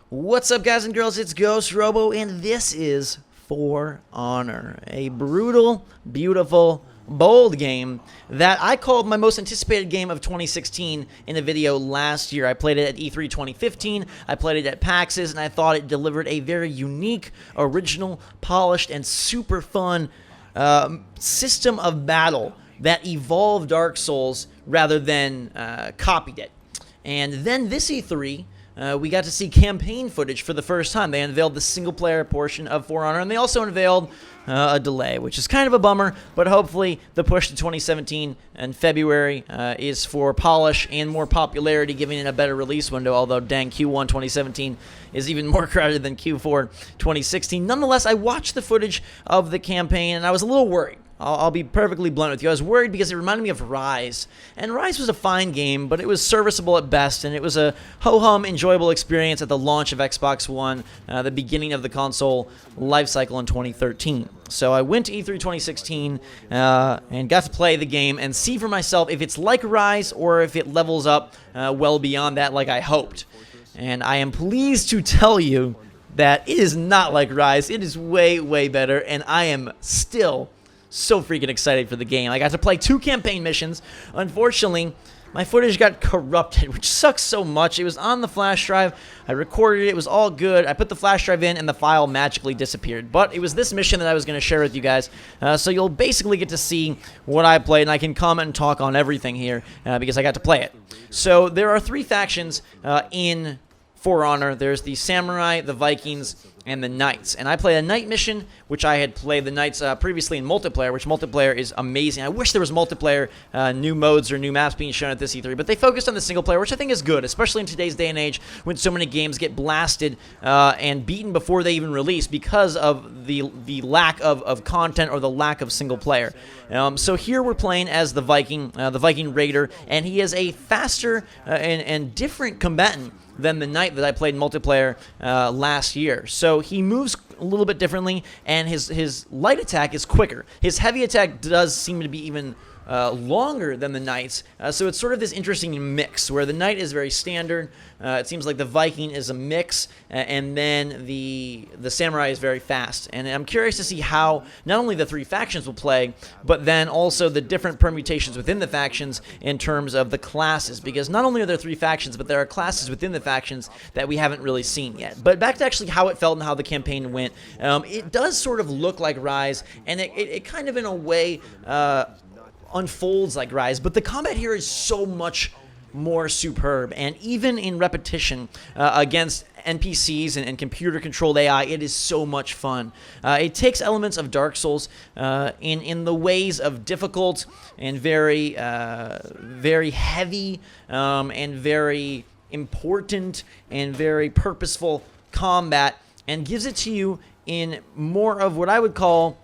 What's up, guys and girls? It's GhostRobo, and this is For Honor, a brutal, beautiful, bold game that I called my most anticipated game of 2016 in a video last year. I played it at E3 2015, I played it at PAX's, and I thought it delivered a very unique, original, polished, and super fun system of battle that evolved Dark Souls rather than copied it. And then this E3, we got to see campaign footage for the first time. They unveiled the single-player portion of For Honor, and they also unveiled a delay, which is kind of a bummer, but hopefully the push to 2017 and February is for polish and more popularity, giving it a better release window, although dang, Q1 2017 is even more crowded than Q4 2016. Nonetheless, I watched the footage of the campaign, and I was a little worried. I'll be perfectly blunt with you. I was worried because it reminded me of Rise. And Rise was a fine game, but it was serviceable at best, and it was a ho-hum, enjoyable experience at the launch of Xbox One, the beginning of the console lifecycle in 2013. So I went to E3 2016 and got to play the game and see for myself if it's like Rise or if it levels up well beyond that like I hoped. And I am pleased to tell you that it is not like Rise. It is way, way better, and I am still so freaking excited for the game. I got to play 2 campaign missions. Unfortunately, my footage got corrupted, which sucks so much. It was on the flash drive. I recorded it. It was all good. I put the flash drive in, and the file magically disappeared. But it was this mission that I was going to share with you guys. So you'll basically get to see what I played, and I can comment and talk on everything here because I got to play it. So there are 3 factions in For Honor. There's the Samurai, the Vikings, and the Knights. And I played a Knight mission, which I had played the Knights previously in multiplayer, which multiplayer is amazing. I wish there was multiplayer, new modes or new maps being shown at this E3, but they focused on the single player, which I think is good, especially in today's day and age when so many games get blasted and beaten before they even release because of the lack of content or the lack of single player. So here we're playing as the Viking Raider, and he is a faster and different combatant than the Knight that I played in multiplayer last year. So he moves a little bit differently, and his light attack is quicker. His heavy attack does seem to be even longer than the Knight's, so it's sort of this interesting mix where the Knight is very standard. It seems like the Viking is a mix, and then the Samurai is very fast. And I'm curious to see how not only the 3 factions will play, but then also the different permutations within the factions in terms of the classes, because not only are there 3 factions, but there are classes within the factions that we haven't really seen yet. But back to actually how it felt and how the campaign went, it does sort of look like Rise, and it kind of in a way unfolds like Rise, but the combat here is so much more superb, and even in repetition against NPCs and computer-controlled AI, it is so much fun. It takes elements of Dark Souls in the ways of difficult and very heavy and very important and very purposeful combat, and gives it to you in more of what I would call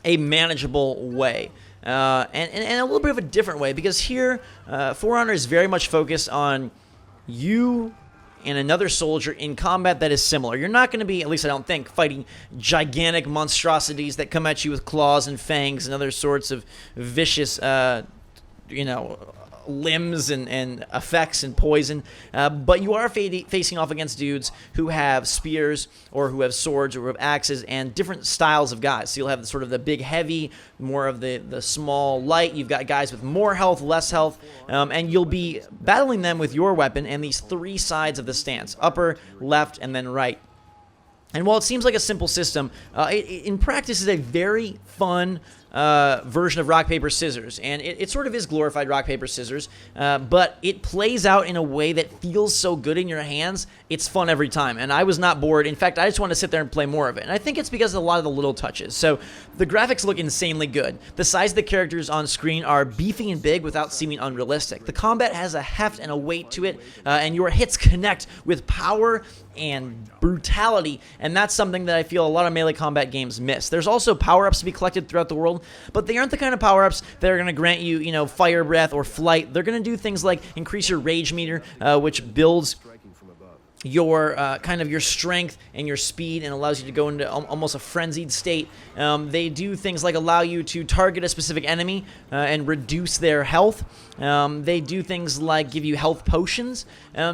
a manageable way. And a little bit of a different way, because here, For Honor is very much focused on you and another soldier in combat that is similar. You're not going to be, at least I don't think, fighting gigantic monstrosities that come at you with claws and fangs and other sorts of vicious, limbs and effects and poison, but you are facing off against dudes who have spears or who have swords or who have axes and different styles of guys. So you'll have sort of the big heavy, more of the small light. You've got guys with more health, less health, and you'll be battling them with your weapon and these 3 sides of the stance: upper, left, and then right. And while it seems like a simple system, in practice is a very fun version of rock, paper, scissors. And it sort of is glorified rock, paper, scissors, but it plays out in a way that feels so good in your hands. It's fun every time, and I was not bored. In fact, I just want to sit there and play more of it. And I think it's because of a lot of the little touches. So the graphics look insanely good. The size of the characters on screen are beefy and big without seeming unrealistic. The combat has a heft and a weight to it, and your hits connect with power and brutality, and that's something that I feel a lot of melee combat games miss. There's also power-ups to be collected throughout the world, but they aren't the kind of power-ups that are going to grant you, fire breath or flight. They're going to do things like increase your rage meter, which builds your kind of your strength and your speed and allows you to go into almost a frenzied state. They do things like allow you to target a specific enemy and reduce their health. They do things like give you health potions.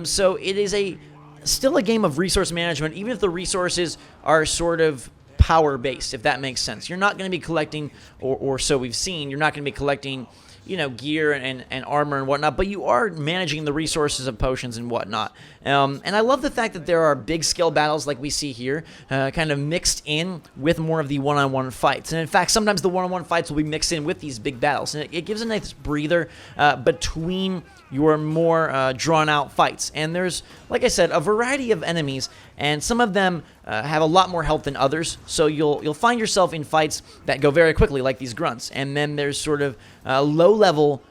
So it is a still a game of resource management, even if the resources are sort of power-based, if that makes sense. You're not going to be collecting, or so we've seen, you're not going to be collecting, gear and armor and whatnot, but you are managing the resources of potions and whatnot. And I love the fact that there are big scale battles like we see here, kind of mixed in with more of the one-on-one fights. And in fact, sometimes the one-on-one fights will be mixed in with these big battles. And it gives a nice breather between your more drawn-out fights. And there's, like I said, a variety of enemies, and some of them have a lot more health than others. So you'll find yourself in fights that go very quickly, like these grunts. And then there's sort of low-level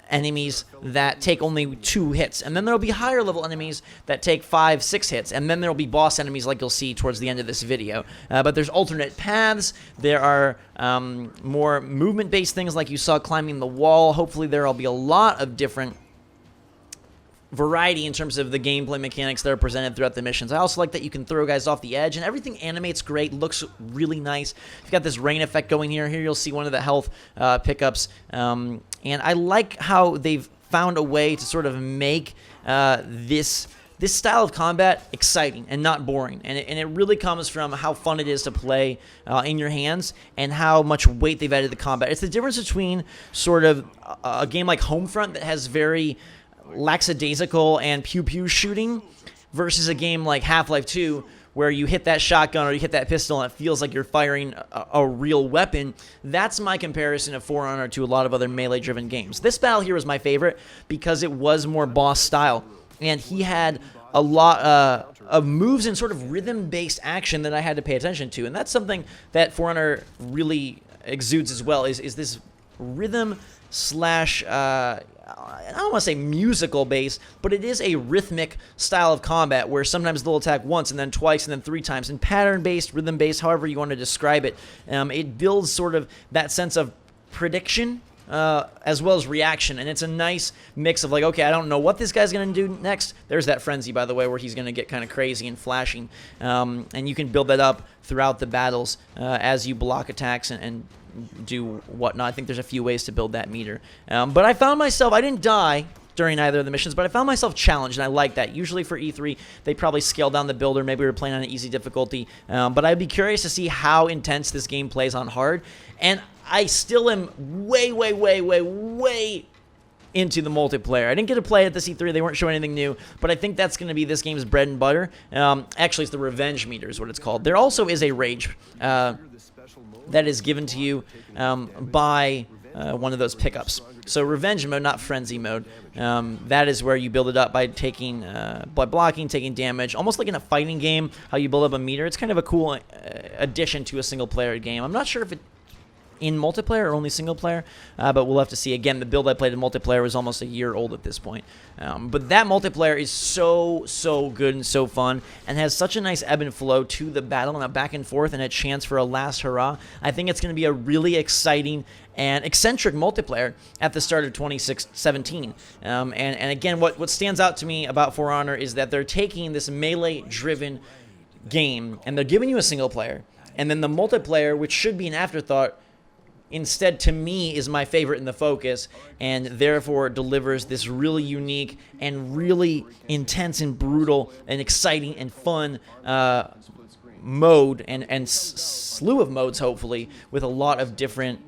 enemies that take only 2 hits, and then there'll be higher level enemies that take 5, 6 hits, and then there'll be boss enemies like you'll see towards the end of this video. But there's alternate paths. There are more movement-based things like you saw climbing the wall. Hopefully there'll be a lot of different variety in terms of the gameplay mechanics that are presented throughout the missions. I also like that you can throw guys off the edge, and everything animates great, looks really nice. You've got this rain effect going here. Here you'll see one of the health pickups, and I like how they've found a way to sort of make this style of combat exciting and not boring, and it really comes from how fun it is to play in your hands and how much weight they've added to the combat. It's the difference between sort of a game like Homefront that has very lackadaisical and pew-pew shooting versus a game like Half-Life 2 where you hit that shotgun or you hit that pistol and it feels like you're firing a real weapon. That's my comparison of For Honor to a lot of other melee-driven games. This battle here was my favorite because it was more boss style, and he had a lot of moves and sort of rhythm-based action that I had to pay attention to, and that's something that For Honor really exudes as well, is this rhythm slash I don't want to say musical base, but it is a rhythmic style of combat where sometimes they'll attack once and then twice and then 3 times, and pattern-based, rhythm-based, however you want to describe it. It builds sort of that sense of prediction as well as reaction, and it's a nice mix of like, okay, I don't know what this guy's going to do next. There's that frenzy, by the way, where he's going to get kind of crazy and flashing, and you can build that up throughout the battles as you block attacks and do whatnot. I think there's a few ways to build that meter. But I found myself, I didn't die during either of the missions, but I found myself challenged, and I like that. Usually for E3, they probably scale down the builder. Maybe we were playing on an easy difficulty. But I'd be curious to see how intense this game plays on hard. And I still am way into the multiplayer. I didn't get to play at the E3. They weren't showing anything new, but I think that's going to be this game's bread and butter. Actually, it's the revenge meter is what it's called. There also is a rage that is given to you by one of those pickups. So revenge mode, not frenzy mode. That is where you build it up by taking, by blocking, taking damage, almost like in a fighting game, how you build up a meter. It's kind of a cool addition to a single-player game. I'm not sure if it in multiplayer or only single player, but we'll have to see. Again, the build I played in multiplayer was almost a year old at this point. But that multiplayer is so good and so fun, and has such a nice ebb and flow to the battle and a back and forth and a chance for a last hurrah. I think it's going to be a really exciting and eccentric multiplayer at the start of 2017. And again, what stands out to me about For Honor is that they're taking this melee-driven game and they're giving you a single player, and then the multiplayer, which should be an afterthought, instead, to me, is my favorite in the focus, and therefore delivers this really unique and really intense and brutal and exciting and fun mode and slew of modes, hopefully, with a lot of different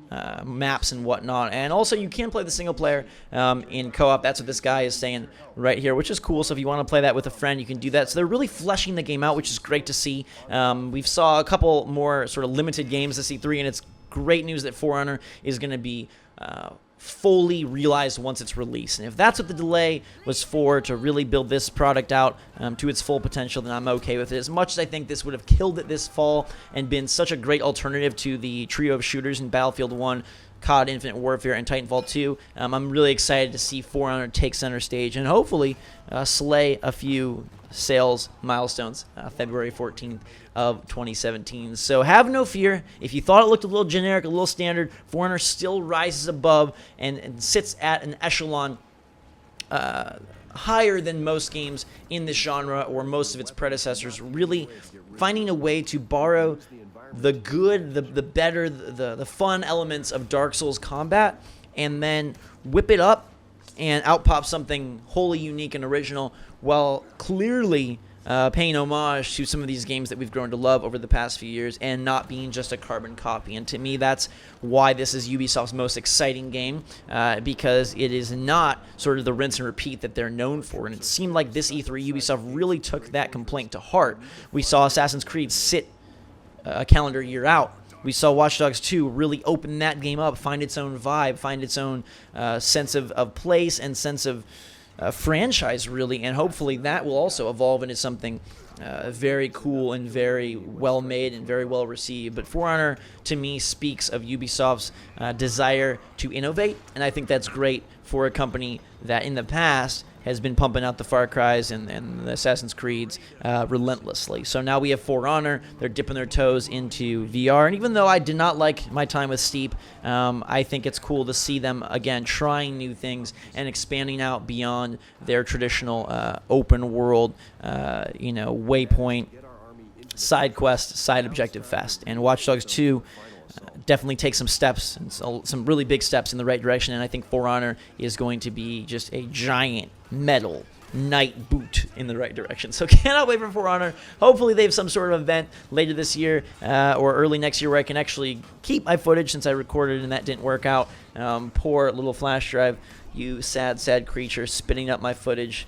maps and whatnot. And also, you can play the single player in co-op. That's what this guy is saying right here, which is cool. So if you want to play that with a friend, you can do that. So they're really fleshing the game out, which is great to see. We've saw a couple more sort of limited games this E3, and it's great news that For Honor is going to be fully realized once it's released. And if that's what the delay was for, to really build this product out to its full potential, then I'm okay with it. As much as I think this would have killed it this fall and been such a great alternative to the trio of shooters in Battlefield 1, COD Infinite Warfare, and Titanfall 2, I'm really excited to see For Honor take center stage and hopefully slay a few sales milestones February 14th of 2017. So have no fear. If you thought it looked a little generic, a little standard, For Honor still rises above and sits at an echelon higher than most games in this genre or most of its predecessors, really finding a way to borrow the good, the better, the fun elements of Dark Souls combat and then whip it up and out pop something wholly unique and original, while clearly paying homage to some of these games that we've grown to love over the past few years and not being just a carbon copy. And to me, that's why this is Ubisoft's most exciting game, because it is not sort of the rinse and repeat that they're known for. And it seemed like this E3, Ubisoft really took that complaint to heart. We saw Assassin's Creed sit a calendar year out. We saw Watch Dogs 2 really open that game up, find its own vibe, find its own sense of place and sense of franchise, really, and hopefully that will also evolve into something very cool and very well made and very well received. But For Honor, to me, speaks of Ubisoft's desire to innovate, and I think that's great for a company that in the past has been pumping out the Far Cry's and the Assassin's Creed's relentlessly. So now we have For Honor. They're dipping their toes into VR. And even though I did not like my time with Steep, I think it's cool to see them, again, trying new things and expanding out beyond their traditional open world, waypoint, side quest, side objective fest. And Watch Dogs 2 definitely take some steps, some really big steps in the right direction, and I think For Honor is going to be just a giant metal night boot in the right direction. So cannot wait for For Honor. Hopefully they have some sort of event later this year or early next year where I can actually keep my footage, since I recorded and that didn't work out. Poor little flash drive, you sad, sad creature, spitting up my footage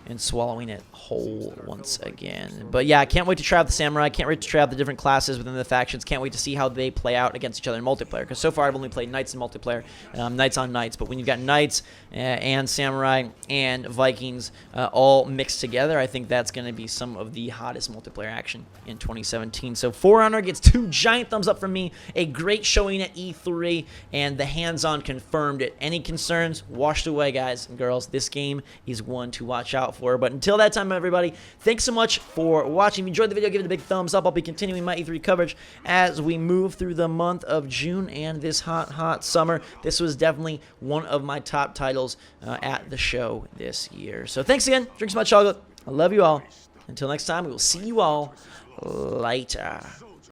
and swallowing it whole once again. But yeah, I can't wait to try out the Samurai. Can't wait to try out the different classes within the factions. Can't wait to see how they play out against each other in multiplayer. Because so far I've only played Knights in multiplayer, Knights on Knights. But when you've got Knights and Samurai and Vikings all mixed together, I think that's going to be some of the hottest multiplayer action in 2017. So For Honor gets 2 giant thumbs up from me. A great showing at E3, and the hands-on confirmed it. Any concerns? Washed away, guys and girls. This game is one to watch out for. But until that time, everybody, thanks so much for watching. If you enjoyed the video, give it a big thumbs up. I'll be continuing my E3 coverage as we move through the month of June and this hot, hot summer. This was definitely one of my top titles at the show this year. So thanks again. Drink some hot chocolate. I love you all. Until next time, we will see you all later.